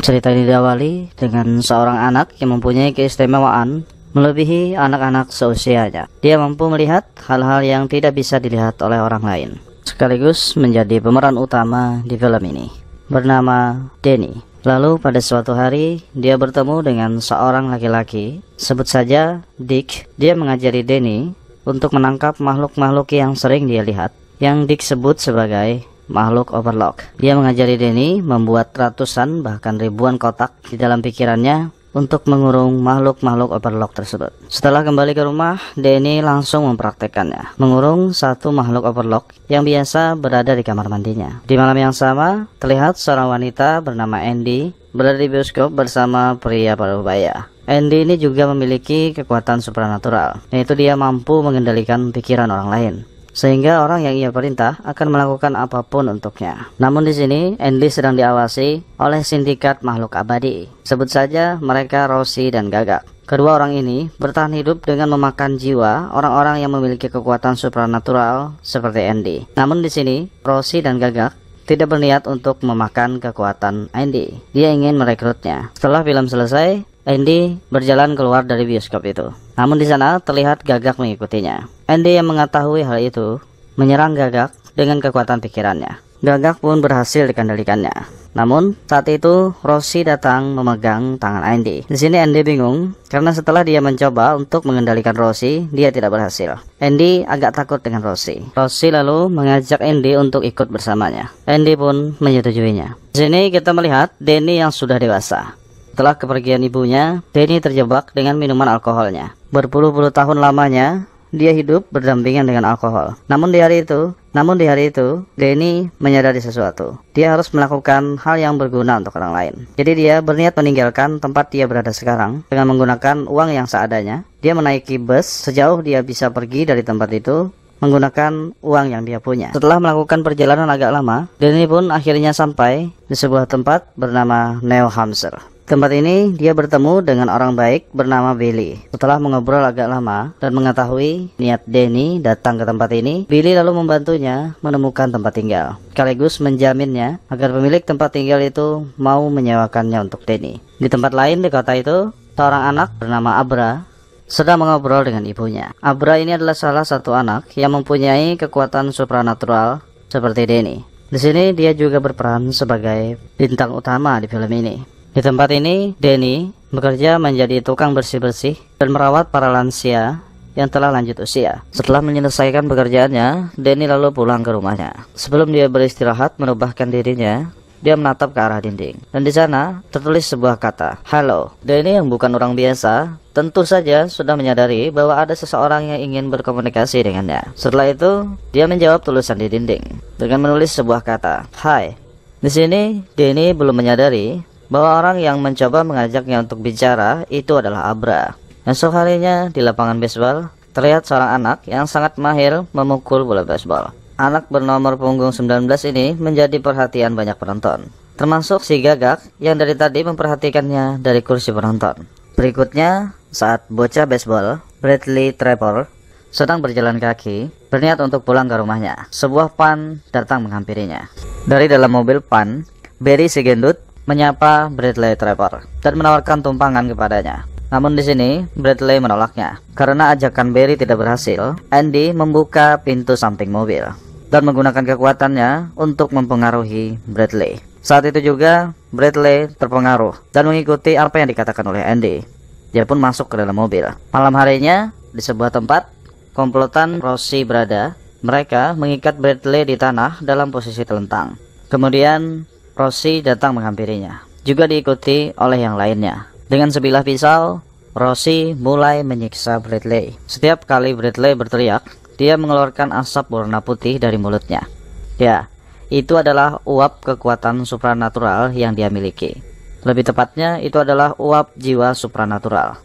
Cerita ini diawali dengan seorang anak yang mempunyai keistimewaan melebihi anak-anak seusianya. Dia mampu melihat hal-hal yang tidak bisa dilihat oleh orang lain, sekaligus menjadi pemeran utama di film ini, bernama Danny. Lalu pada suatu hari dia bertemu dengan seorang laki-laki, sebut saja Dick. Dia mengajari Danny untuk menangkap makhluk-makhluk yang sering dia lihat, yang Dick sebut sebagai makhluk overlock. Dia mengajari Danny membuat ratusan bahkan ribuan kotak di dalam pikirannya untuk mengurung makhluk-makhluk overlock tersebut. Setelah kembali ke rumah, Danny langsung mempraktekannya, mengurung satu makhluk overlock yang biasa berada di kamar mandinya. Di malam yang sama, terlihat seorang wanita bernama Andy berada di bioskop bersama pria parubaya. Andy ini juga memiliki kekuatan supranatural, yaitu dia mampu mengendalikan pikiran orang lain, sehingga orang yang ia perintah akan melakukan apapun untuknya. Namun di sini Andy sedang diawasi oleh sindikat makhluk abadi. Sebut saja mereka Rosie dan Gagak. Kedua orang ini bertahan hidup dengan memakan jiwa orang-orang yang memiliki kekuatan supranatural seperti Andy. Namun di sini Rosie dan Gagak tidak berniat untuk memakan kekuatan Andy. Dia ingin merekrutnya. Setelah film selesai, Andy berjalan keluar dari bioskop itu. Namun di sana terlihat Gagak mengikutinya. Andy yang mengetahui hal itu menyerang Gagak dengan kekuatan pikirannya. Gagak pun berhasil dikendalikannya. Namun saat itu Rosie datang memegang tangan Andy. Di sini Andy bingung karena setelah dia mencoba untuk mengendalikan Rosie, dia tidak berhasil. Andy agak takut dengan Rosie. Rosie lalu mengajak Andy untuk ikut bersamanya. Andy pun menyetujuinya. Di sini kita melihat Danny yang sudah dewasa. Setelah kepergian ibunya, Danny terjebak dengan minuman alkoholnya. Berpuluh-puluh tahun lamanya, dia hidup berdampingan dengan alkohol. Namun di hari itu, Danny menyadari sesuatu. Dia harus melakukan hal yang berguna untuk orang lain. Jadi dia berniat meninggalkan tempat dia berada sekarang dengan menggunakan uang yang seadanya. Dia menaiki bus sejauh dia bisa pergi dari tempat itu menggunakan uang yang dia punya. Setelah melakukan perjalanan agak lama, Danny pun akhirnya sampai di sebuah tempat bernama New Hampshire. Tempat ini dia bertemu dengan orang baik bernama Billy. Setelah mengobrol agak lama dan mengetahui niat Danny datang ke tempat ini, Billy lalu membantunya menemukan tempat tinggal, sekaligus menjaminnya agar pemilik tempat tinggal itu mau menyewakannya untuk Danny. Di tempat lain di kota itu, seorang anak bernama Abra sedang mengobrol dengan ibunya. Abra ini adalah salah satu anak yang mempunyai kekuatan supranatural seperti Danny. Di sini dia juga berperan sebagai bintang utama di film ini. Di tempat ini, Danny bekerja menjadi tukang bersih-bersih dan merawat para lansia yang telah lanjut usia. Setelah menyelesaikan pekerjaannya, Danny lalu pulang ke rumahnya. Sebelum dia beristirahat merubahkan dirinya, dia menatap ke arah dinding. Dan di sana tertulis sebuah kata, "Halo." Danny yang bukan orang biasa tentu saja sudah menyadari bahwa ada seseorang yang ingin berkomunikasi dengannya. Setelah itu, dia menjawab tulisan di dinding dengan menulis sebuah kata, "Hai." Di sini, Danny belum menyadari bahwa orang yang mencoba mengajaknya untuk bicara itu adalah Abra. Esok harinya di lapangan baseball, terlihat seorang anak yang sangat mahir memukul bola baseball. Anak bernomor punggung 19 ini menjadi perhatian banyak penonton, termasuk si Gagak yang dari tadi memperhatikannya dari kursi penonton. Berikutnya, saat bocah baseball, Bradley Trevor, sedang berjalan kaki, berniat untuk pulang ke rumahnya. Sebuah pan datang menghampirinya. Dari dalam mobil pan, Barry si gendut menyapa Bradley Trevor dan menawarkan tumpangan kepadanya. Namun di sini Bradley menolaknya. Karena ajakan Barry tidak berhasil, Andy membuka pintu samping mobil dan menggunakan kekuatannya untuk mempengaruhi Bradley. Saat itu juga Bradley terpengaruh dan mengikuti apa yang dikatakan oleh Andy. Dia pun masuk ke dalam mobil. Malam harinya di sebuah tempat komplotan Rosie berada, mereka mengikat Bradley di tanah dalam posisi telentang. Kemudian Rosie datang menghampirinya, juga diikuti oleh yang lainnya. Dengan sebilah pisau, Rosie mulai menyiksa Bradley. Setiap kali Bradley berteriak, dia mengeluarkan asap warna putih dari mulutnya. Ya, itu adalah uap kekuatan supranatural yang dia miliki. Lebih tepatnya, itu adalah uap jiwa supranatural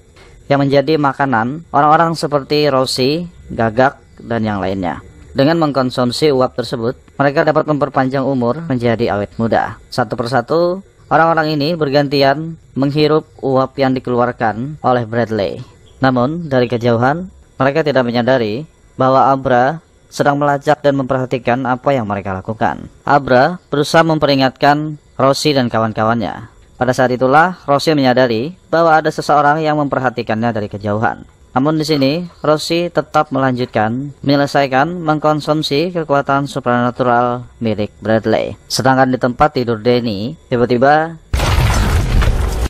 yang menjadi makanan orang-orang seperti Rosie, Gagak, dan yang lainnya. Dengan mengkonsumsi uap tersebut, mereka dapat memperpanjang umur menjadi awet muda. Satu persatu, orang-orang ini bergantian menghirup uap yang dikeluarkan oleh Bradley. Namun, dari kejauhan, mereka tidak menyadari bahwa Abra sedang melacak dan memperhatikan apa yang mereka lakukan. Abra berusaha memperingatkan Rosie dan kawan-kawannya Pada saat itulah Rossi menyadari bahwa ada seseorang yang memperhatikannya dari kejauhan. Namun di sini Rossi tetap melanjutkan menyelesaikan mengkonsumsi kekuatan supranatural milik Bradley. Sedangkan di tempat tidur Danny, tiba-tiba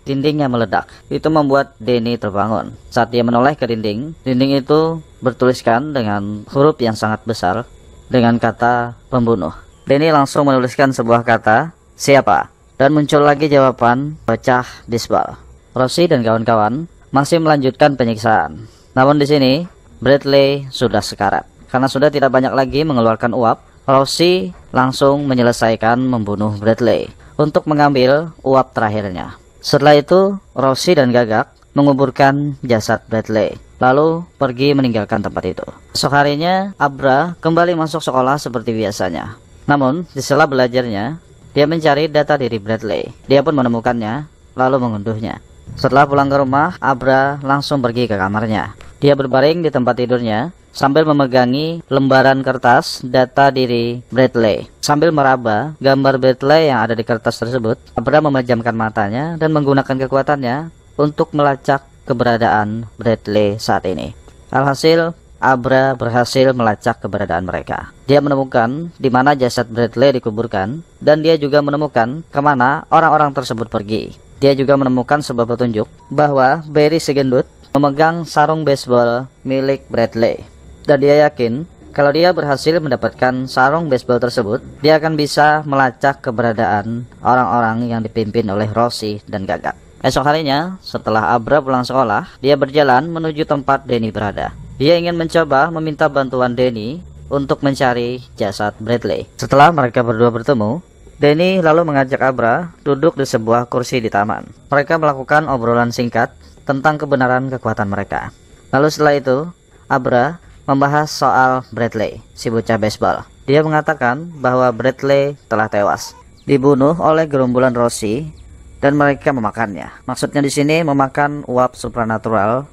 dindingnya meledak. Itu membuat Danny terbangun. Saat dia menoleh ke dinding, dinding itu bertuliskan dengan huruf yang sangat besar dengan kata pembunuh. Danny langsung menuliskan sebuah kata, siapa? Dan muncul lagi jawaban, pecah bisbal. Rossi dan kawan-kawan masih melanjutkan penyiksaan. Namun di sini Bradley sudah sekarat. Karena sudah tidak banyak lagi mengeluarkan uap, Rossi langsung menyelesaikan membunuh Bradley untuk mengambil uap terakhirnya. Setelah itu Rossi dan Gagak menguburkan jasad Bradley, lalu pergi meninggalkan tempat itu. Esok harinya Abra kembali masuk sekolah seperti biasanya. Namun di sela belajarnya, dia mencari data diri Bradley. Dia pun menemukannya, lalu mengunduhnya. Setelah pulang ke rumah, Abra langsung pergi ke kamarnya. Dia berbaring di tempat tidurnya sambil memegangi lembaran kertas data diri Bradley. Sambil meraba gambar Bradley yang ada di kertas tersebut, Abra memejamkan matanya dan menggunakan kekuatannya untuk melacak keberadaan Bradley saat ini. Alhasil, Abra berhasil melacak keberadaan mereka. Dia menemukan di mana jasad Bradley dikuburkan, dan dia juga menemukan kemana orang-orang tersebut pergi. Dia juga menemukan sebuah petunjuk bahwa Barry si gendut memegang sarung baseball milik Bradley. Dan dia yakin kalau dia berhasil mendapatkan sarung baseball tersebut, dia akan bisa melacak keberadaan orang-orang yang dipimpin oleh Rossi dan Gagak. Esok harinya, setelah Abra pulang sekolah, dia berjalan menuju tempat Danny berada. Dia ingin mencoba meminta bantuan Danny untuk mencari jasad Bradley. Setelah mereka berdua bertemu, Danny lalu mengajak Abra duduk di sebuah kursi di taman. Mereka melakukan obrolan singkat tentang kebenaran kekuatan mereka. Lalu setelah itu, Abra membahas soal Bradley, si bocah baseball. Dia mengatakan bahwa Bradley telah tewas, dibunuh oleh gerombolan Rossi, dan mereka memakannya. Maksudnya di sini memakan uap supranatural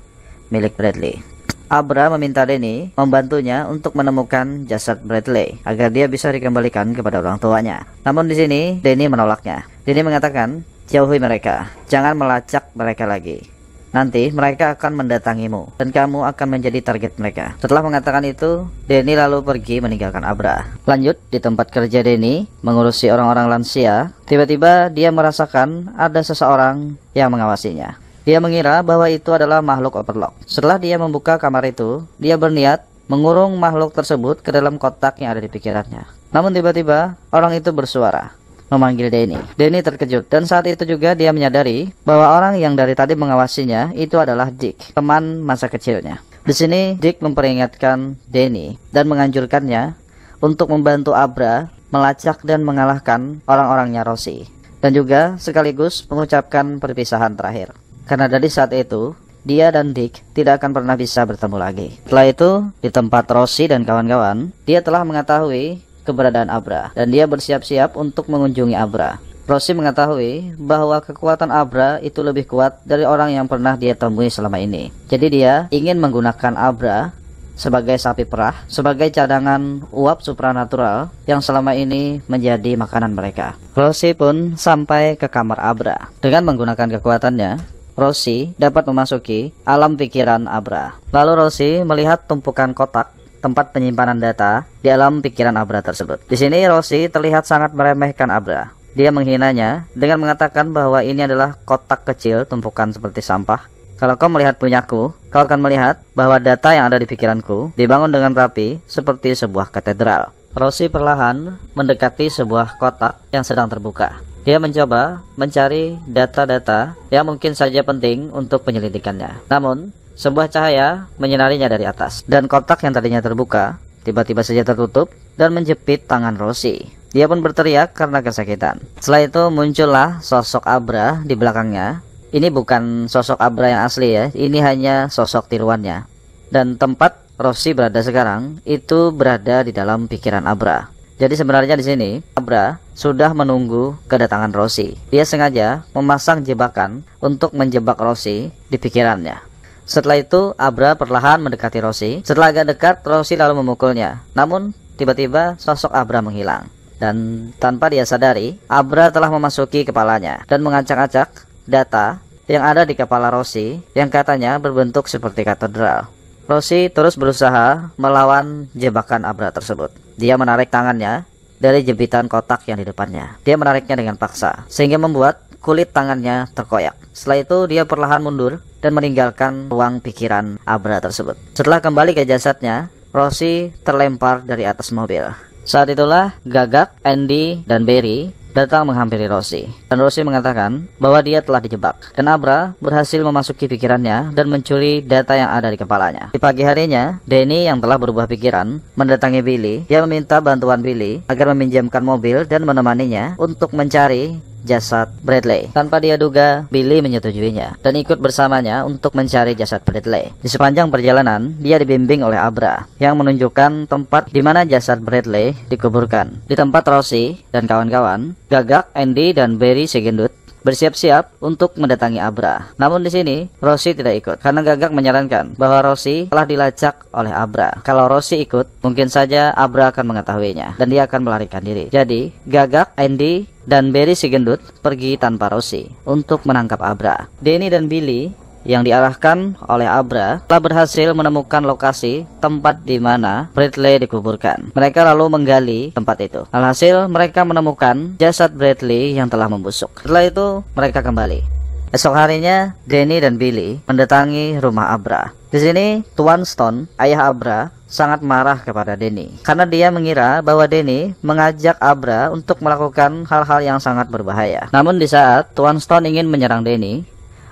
milik Bradley. Abra meminta Danny membantunya untuk menemukan jasad Bradley agar dia bisa dikembalikan kepada orang tuanya. Namun di sini Danny menolaknya. Danny mengatakan, jauhi mereka, jangan melacak mereka lagi. Nanti mereka akan mendatangimu dan kamu akan menjadi target mereka. Setelah mengatakan itu, Danny lalu pergi meninggalkan Abra. Lanjut di tempat kerja Danny mengurusi orang-orang lansia. Tiba-tiba dia merasakan ada seseorang yang mengawasinya. Dia mengira bahwa itu adalah makhluk overlock. Setelah dia membuka kamar itu, dia berniat mengurung makhluk tersebut ke dalam kotak yang ada di pikirannya. Namun tiba-tiba orang itu bersuara memanggil Danny. Danny terkejut dan saat itu juga dia menyadari bahwa orang yang dari tadi mengawasinya itu adalah Dick, teman masa kecilnya. Di sini Dick memperingatkan Danny dan menganjurkannya untuk membantu Abra melacak dan mengalahkan orang-orangnya Rossi, dan juga sekaligus mengucapkan perpisahan terakhir. Karena dari saat itu, dia dan Dick tidak akan pernah bisa bertemu lagi. Setelah itu, di tempat Rossi dan kawan-kawan, dia telah mengetahui keberadaan Abra, dan dia bersiap-siap untuk mengunjungi Abra. Rossi mengetahui bahwa kekuatan Abra itu lebih kuat dari orang yang pernah dia temui selama ini. Jadi dia ingin menggunakan Abra sebagai sapi perah, sebagai cadangan uap supranatural yang selama ini menjadi makanan mereka. Rossi pun sampai ke kamar Abra. Dengan menggunakan kekuatannya, Rossi dapat memasuki alam pikiran Abra. Lalu Rossi melihat tumpukan kotak tempat penyimpanan data di alam pikiran Abra tersebut. Di sini Rossi terlihat sangat meremehkan Abra. Dia menghinanya dengan mengatakan bahwa ini adalah kotak kecil tumpukan seperti sampah. Kalau kau melihat punyaku, kau akan melihat bahwa data yang ada di pikiranku dibangun dengan rapi seperti sebuah katedral. Rossi perlahan mendekati sebuah kotak yang sedang terbuka. Dia mencoba mencari data-data yang mungkin saja penting untuk penyelidikannya. Namun, sebuah cahaya menyinarinya dari atas, dan kotak yang tadinya terbuka tiba-tiba saja tertutup dan menjepit tangan Rossi. Dia pun berteriak karena kesakitan. Setelah itu muncullah sosok Abra di belakangnya. Ini bukan sosok Abra yang asli ya, ini hanya sosok tiruannya. Dan tempat Rossi berada sekarang itu berada di dalam pikiran Abra. Jadi sebenarnya di sini Abra sudah menunggu kedatangan Rossi. Dia sengaja memasang jebakan untuk menjebak Rossi di pikirannya. Setelah itu Abra perlahan mendekati Rossi. Setelah agak dekat, Rossi lalu memukulnya. Namun tiba-tiba sosok Abra menghilang. Dan tanpa dia sadari, Abra telah memasuki kepalanya dan mengacak-acak data yang ada di kepala Rosie yang katanya berbentuk seperti katedral. Rosie terus berusaha melawan jebakan Abra tersebut. Dia menarik tangannya dari jepitan kotak yang di depannya. Dia menariknya dengan paksa, sehingga membuat kulit tangannya terkoyak. Setelah itu dia perlahan mundur dan meninggalkan ruang pikiran Abra tersebut. Setelah kembali ke jasadnya, Rosie terlempar dari atas mobil. Saat itulah Gagak, Andy, dan Barry datang menghampiri Rosie. Dan Rosie mengatakan bahwa dia telah dijebak. Dan Abra berhasil memasuki pikirannya dan mencuri data yang ada di kepalanya. Di pagi harinya, Danny yang telah berubah pikiran mendatangi Billy. Dia meminta bantuan Billy agar meminjamkan mobil dan menemaninya untuk mencari jasad Bradley. Tanpa dia duga, Billy menyetujuinya dan ikut bersamanya untuk mencari jasad Bradley. Di sepanjang perjalanan, dia dibimbing oleh Abra yang menunjukkan tempat di mana jasad Bradley dikuburkan. Di tempat Rosie dan kawan-kawan, Gagak, Andy, dan Barry Segendut bersiap-siap untuk mendatangi Abra. Namun di sini Rosie tidak ikut karena Gagak menyarankan bahwa Rosie telah dilacak oleh Abra. Kalau Rosie ikut, mungkin saja Abra akan mengetahuinya dan dia akan melarikan diri. Jadi Gagak, Andy, dan Barry Segendut pergi tanpa Rosie untuk menangkap Abra. Danny dan Billy yang diarahkan oleh Abra telah berhasil menemukan lokasi tempat di mana Bradley dikuburkan. Mereka lalu menggali tempat itu. Alhasil mereka menemukan jasad Bradley yang telah membusuk. Setelah itu mereka kembali. Esok harinya Danny dan Billy mendatangi rumah Abra. Di sini Tuan Stone, ayah Abra, sangat marah kepada Danny karena dia mengira bahwa Danny mengajak Abra untuk melakukan hal-hal yang sangat berbahaya. Namun di saat Tuan Stone ingin menyerang Danny,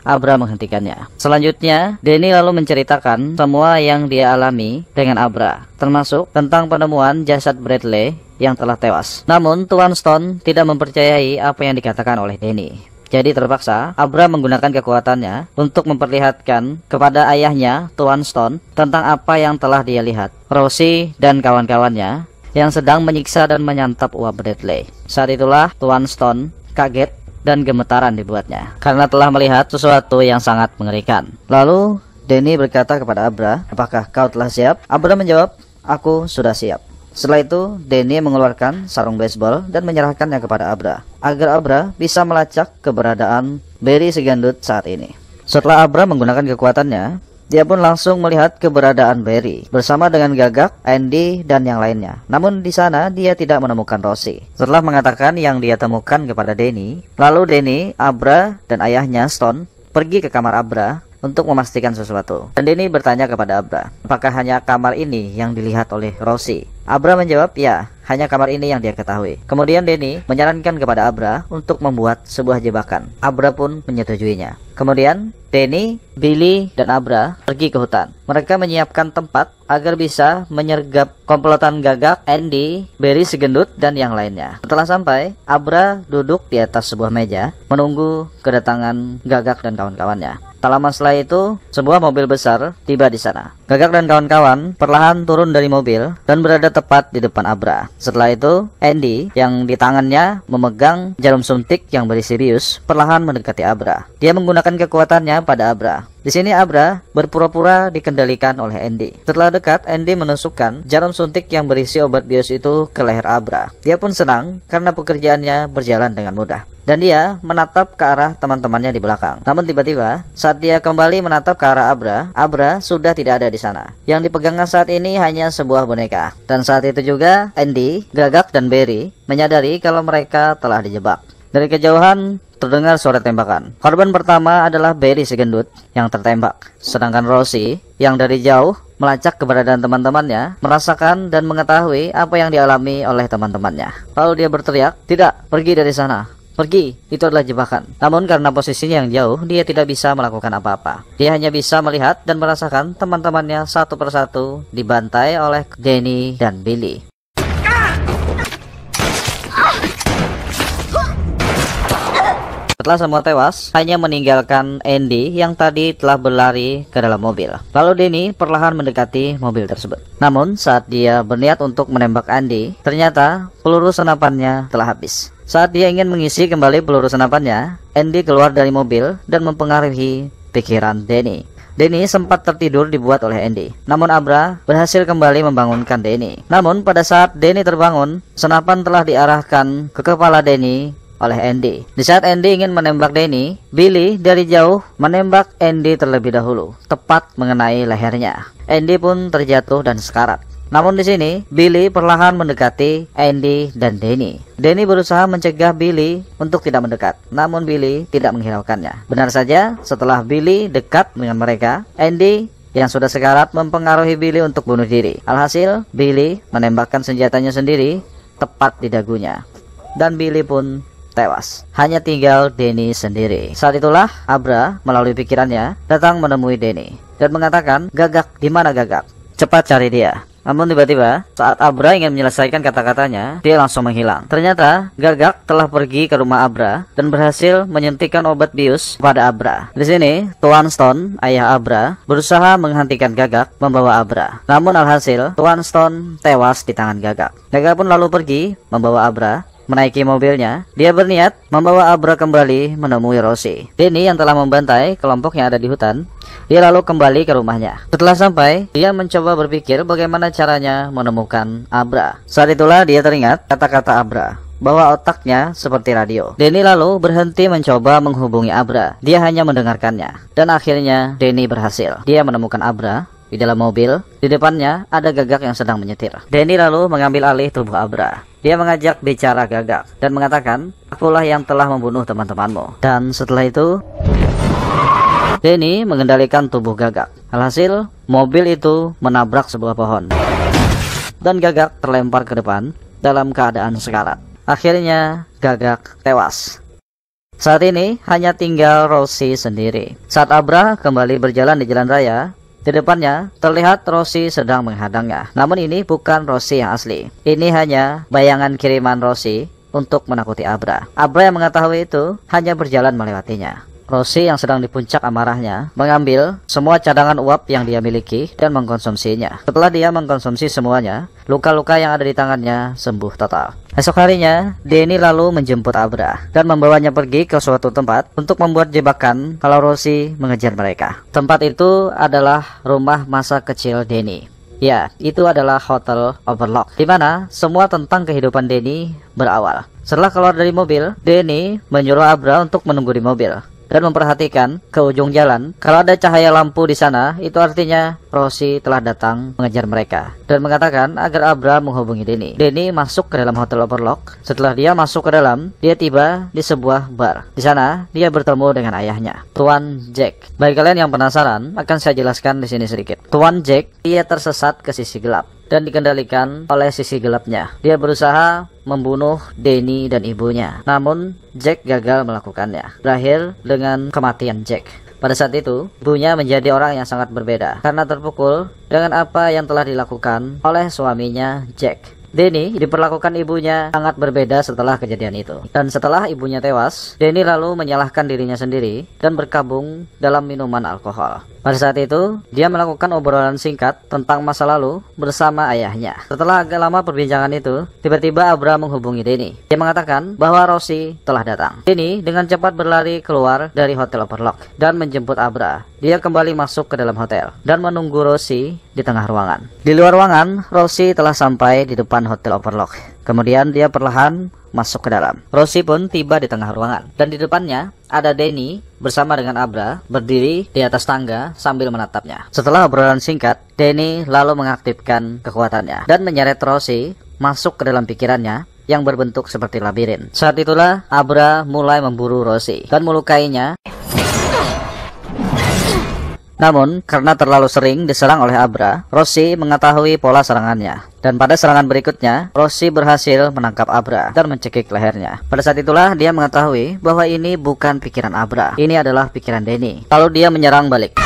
Abra menghentikannya. Selanjutnya, Danny lalu menceritakan semua yang dia alami dengan Abra, termasuk tentang penemuan jasad Bradley yang telah tewas. Namun, Tuan Stone tidak mempercayai apa yang dikatakan oleh Danny. Jadi terpaksa, Abra menggunakan kekuatannya untuk memperlihatkan kepada ayahnya, Tuan Stone, tentang apa yang telah dia lihat. Rosie dan kawan-kawannya yang sedang menyiksa dan menyantap uap Bradley. Saat itulah, Tuan Stone kaget dan gemetaran dibuatnya karena telah melihat sesuatu yang sangat mengerikan. Lalu Danny berkata kepada Abra, "Apakah kau telah siap?" Abra menjawab, "Aku sudah siap." Setelah itu Danny mengeluarkan sarung baseball dan menyerahkannya kepada Abra agar Abra bisa melacak keberadaan Barry Segendut saat ini. Setelah Abra menggunakan kekuatannya, dia pun langsung melihat keberadaan Barry bersama dengan Gagak, Andy, dan yang lainnya. Namun di sana dia tidak menemukan Rosie. Setelah mengatakan yang dia temukan kepada Danny, lalu Danny, Abra, dan ayahnya Stone pergi ke kamar Abra untuk memastikan sesuatu. Dan Danny bertanya kepada Abra, apakah hanya kamar ini yang dilihat oleh Rosie? Abra menjawab, ya, hanya kamar ini yang dia ketahui. Kemudian Danny menyarankan kepada Abra untuk membuat sebuah jebakan. Abra pun menyetujuinya. Kemudian Danny, Billy, dan Abra pergi ke hutan. Mereka menyiapkan tempat agar bisa menyergap komplotan Gagak, Andy, Barry Segendut, dan yang lainnya. Setelah sampai, Abra duduk di atas sebuah meja menunggu kedatangan Gagak dan kawan-kawannya. Tak lama setelah itu, sebuah mobil besar tiba di sana. Gagak dan kawan-kawan perlahan turun dari mobil dan berada tepat di depan Abra. Setelah itu, Andy yang di tangannya memegang jarum suntik yang berisi bius perlahan mendekati Abra. Dia menggunakan kekuatannya pada Abra. Di sini Abra berpura-pura dikendalikan oleh Andy. Setelah dekat, Andy menusukkan jarum suntik yang berisi obat bius itu ke leher Abra. Dia pun senang karena pekerjaannya berjalan dengan mudah. Dan dia menatap ke arah teman-temannya di belakang. Namun tiba-tiba, saat dia kembali menatap ke arah Abra, Abra sudah tidak ada di sana. Yang dipegangnya saat ini hanya sebuah boneka. Dan saat itu juga, Andy, Gagak, dan Barry menyadari kalau mereka telah dijebak. Dari kejauhan, terdengar suara tembakan. Korban pertama adalah Barry Segendut yang tertembak. Sedangkan Rosie yang dari jauh melacak keberadaan teman-temannya, merasakan dan mengetahui apa yang dialami oleh teman-temannya. Lalu dia berteriak, "Tidak, pergi dari sana. Pergi, itu adalah jebakan." Namun karena posisinya yang jauh, dia tidak bisa melakukan apa-apa. Dia hanya bisa melihat dan merasakan teman-temannya satu persatu dibantai oleh Danny dan Billy. Setelah semua tewas, hanya meninggalkan Andy yang tadi telah berlari ke dalam mobil. Lalu Danny perlahan mendekati mobil tersebut. Namun saat dia berniat untuk menembak Andy, ternyata peluru senapannya telah habis. Saat dia ingin mengisi kembali peluru senapannya, Andy keluar dari mobil dan mempengaruhi pikiran Danny. Denny sempat tertidur dibuat oleh Andy. Namun Abra berhasil kembali membangunkan Denny. Namun pada saat Denny terbangun, senapan telah diarahkan ke kepala Denny oleh Andy. Di saat Andy ingin menembak Denny, Billy dari jauh menembak Andy terlebih dahulu, tepat mengenai lehernya. Andy pun terjatuh dan sekarat. Namun di sini Billy perlahan mendekati Andy dan Denny. Denny berusaha mencegah Billy untuk tidak mendekat, namun Billy tidak menghiraukannya. Benar saja, setelah Billy dekat dengan mereka, Andy yang sudah sekarat mempengaruhi Billy untuk bunuh diri. Alhasil, Billy menembakkan senjatanya sendiri tepat di dagunya, dan Billy pun tewas. Hanya tinggal Denny sendiri. Saat itulah Abra melalui pikirannya datang menemui Denny dan mengatakan, "Gagak, di mana Gagak? Cepat cari dia." Namun tiba-tiba saat Abra ingin menyelesaikan kata-katanya, dia langsung menghilang. Ternyata Gagak telah pergi ke rumah Abra dan berhasil menyuntikkan obat bius pada Abra. Di sini Tuan Stone, ayah Abra, berusaha menghentikan Gagak membawa Abra. Namun alhasil Tuan Stone tewas di tangan Gagak. Gagak pun lalu pergi membawa Abra. Menaiki mobilnya, dia berniat membawa Abra kembali menemui Rosie. Denny yang telah membantai kelompok yang ada di hutan, dia lalu kembali ke rumahnya. Setelah sampai, dia mencoba berpikir bagaimana caranya menemukan Abra. Saat itulah dia teringat kata-kata Abra, bahwa otaknya seperti radio. Denny lalu berhenti mencoba menghubungi Abra. Dia hanya mendengarkannya. Dan akhirnya Denny berhasil. Dia menemukan Abra di dalam mobil. Di depannya ada Gagak yang sedang menyetir. Denny lalu mengambil alih tubuh Abra. Dia mengajak bicara Gagak dan mengatakan, "Akulah yang telah membunuh teman-temanmu." Dan setelah itu Denny mengendalikan tubuh Gagak. Alhasil mobil itu menabrak sebuah pohon dan Gagak terlempar ke depan dalam keadaan sekarat. Akhirnya Gagak tewas. Saat ini hanya tinggal Rosie sendiri. Saat Abra kembali berjalan di jalan raya, di depannya terlihat Rosie sedang menghadangnya. Namun ini bukan Rosie yang asli. Ini hanya bayangan kiriman Rosie untuk menakuti Abra. Abra yang mengetahui itu hanya berjalan melewatinya. Rosie yang sedang di puncak amarahnya mengambil semua cadangan uap yang dia miliki dan mengkonsumsinya. Setelah dia mengkonsumsi semuanya, luka-luka yang ada di tangannya sembuh total. Esok harinya, Denny lalu menjemput Abra dan membawanya pergi ke suatu tempat untuk membuat jebakan kalau Rosie mengejar mereka. Tempat itu adalah rumah masa kecil Denny. Ya, itu adalah Hotel Overlook, di mana semua tentang kehidupan Denny berawal. Setelah keluar dari mobil, Denny menyuruh Abra untuk menunggu di mobil dan memperhatikan ke ujung jalan. Kalau ada cahaya lampu di sana, itu artinya Rosie telah datang mengejar mereka dan mengatakan agar Abra menghubungi Denny. Denny masuk ke dalam Hotel Overlook. Setelah dia masuk ke dalam, dia tiba di sebuah bar. Di sana, dia bertemu dengan ayahnya, Tuan Jack. Bagi kalian yang penasaran, akan saya jelaskan di sini sedikit. Tuan Jack, dia tersesat ke sisi gelap dan dikendalikan oleh sisi gelapnya. Dia berusaha membunuh Denny dan ibunya, namun Jack gagal melakukannya. Berakhir dengan kematian Jack. Pada saat itu, ibunya menjadi orang yang sangat berbeda karena terpukul dengan apa yang telah dilakukan oleh suaminya Jack. Denny diperlakukan ibunya sangat berbeda setelah kejadian itu. Dan setelah ibunya tewas, Denny lalu menyalahkan dirinya sendiri dan berkabung dalam minuman alkohol. Pada saat itu, dia melakukan obrolan singkat tentang masa lalu bersama ayahnya. Setelah agak lama perbincangan itu, tiba-tiba Abra menghubungi Denny. Dia mengatakan bahwa Rosie telah datang. Denny dengan cepat berlari keluar dari Hotel Overlook dan menjemput Abra. Dia kembali masuk ke dalam hotel dan menunggu Rosie di tengah ruangan. Di luar ruangan, Rosie telah sampai di depan Hotel Overlook. Kemudian dia perlahan masuk ke dalam. Rosie pun tiba di tengah ruangan dan di depannya ada Denny bersama dengan Abra berdiri di atas tangga sambil menatapnya. Setelah obrolan singkat, Denny lalu mengaktifkan kekuatannya dan menyeret Rosie masuk ke dalam pikirannya yang berbentuk seperti labirin. Saat itulah Abra mulai memburu Rosie dan melukainya. Namun, karena terlalu sering diserang oleh Abra, Rosie mengetahui pola serangannya. Dan pada serangan berikutnya, Rosie berhasil menangkap Abra dan mencekik lehernya. Pada saat itulah dia mengetahui bahwa ini bukan pikiran Abra. Ini adalah pikiran Denny. Lalu dia menyerang balik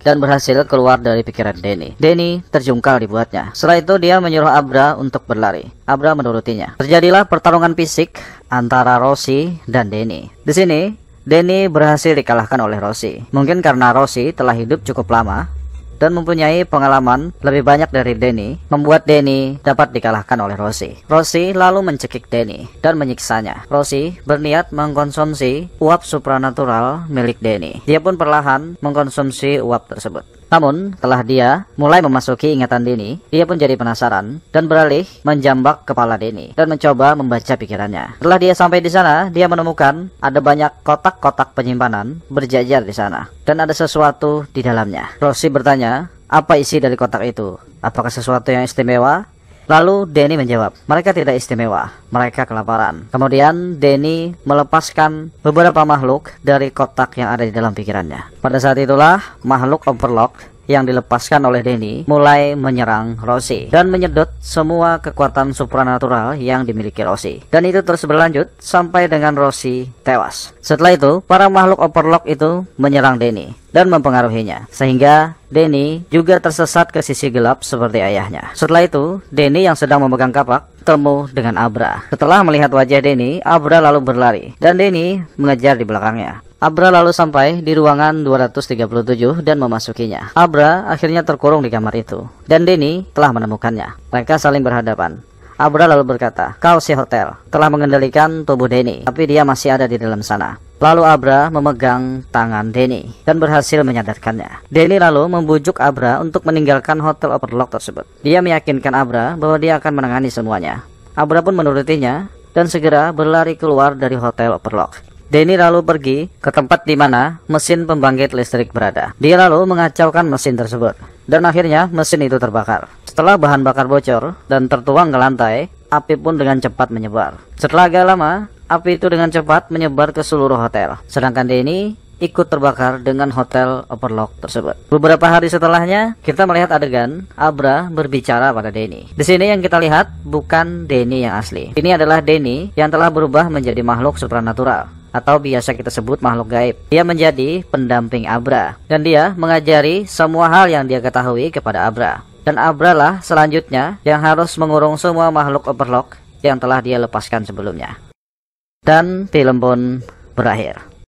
dan berhasil keluar dari pikiran Denny. Denny terjungkal dibuatnya. Setelah itu dia menyuruh Abra untuk berlari. Abra menurutinya. Terjadilah pertarungan fisik antara Rosie dan Denny. Di sini Denny berhasil dikalahkan oleh Rosie. Mungkin karena Rosie telah hidup cukup lama, dan mempunyai pengalaman lebih banyak dari Danny, membuat Danny dapat dikalahkan oleh Rosie. Rosie lalu mencekik Danny dan menyiksanya. Rosie berniat mengkonsumsi uap supranatural milik Danny. Dia pun perlahan mengkonsumsi uap tersebut. Namun, setelah dia mulai memasuki ingatan Danny, dia pun jadi penasaran dan beralih menjambak kepala Danny dan mencoba membaca pikirannya. Setelah dia sampai di sana, dia menemukan ada banyak kotak-kotak penyimpanan berjajar di sana dan ada sesuatu di dalamnya. Rosie bertanya, apa isi dari kotak itu? Apakah sesuatu yang istimewa? Lalu Danny menjawab, mereka tidak istimewa, mereka kelaparan. Kemudian Danny melepaskan beberapa makhluk dari kotak yang ada di dalam pikirannya. Pada saat itulah makhluk Overlock yang dilepaskan oleh Danny mulai menyerang Rosie dan menyedot semua kekuatan supranatural yang dimiliki Rosie. Dan itu terus berlanjut sampai dengan Rosie tewas. Setelah itu, para makhluk Overlock itu menyerang Danny dan mempengaruhinya, sehingga Danny juga tersesat ke sisi gelap seperti ayahnya. Setelah itu, Danny yang sedang memegang kapak bertemu dengan Abra. Setelah melihat wajah Danny, Abra lalu berlari dan Danny mengejar di belakangnya. Abra lalu sampai di ruangan 237 dan memasukinya. Abra akhirnya terkurung di kamar itu dan Danny telah menemukannya. Mereka saling berhadapan. Abra lalu berkata, kau si hotel telah mengendalikan tubuh Danny, tapi dia masih ada di dalam sana. Lalu Abra memegang tangan Danny dan berhasil menyadarkannya. Danny lalu membujuk Abra untuk meninggalkan hotel Overlock tersebut. Dia meyakinkan Abra bahwa dia akan menangani semuanya. Abra pun menurutinya dan segera berlari keluar dari hotel Overlock. Danny lalu pergi ke tempat di mana mesin pembangkit listrik berada. Dia lalu mengacaukan mesin tersebut dan akhirnya mesin itu terbakar. Setelah bahan bakar bocor dan tertuang ke lantai, api pun dengan cepat menyebar. Setelah agak lama, api itu dengan cepat menyebar ke seluruh hotel. Sedangkan Danny ikut terbakar dengan hotel Overlock tersebut. Beberapa hari setelahnya, kita melihat adegan Abra berbicara pada Danny. Di sini yang kita lihat bukan Danny yang asli. Ini adalah Danny yang telah berubah menjadi makhluk supranatural, atau biasa kita sebut makhluk gaib. Dia menjadi pendamping Abra dan dia mengajari semua hal yang dia ketahui kepada Abra. Dan Abra lah selanjutnya yang harus mengurung semua makhluk Overlock yang telah dia lepaskan sebelumnya. Dan film pun berakhir.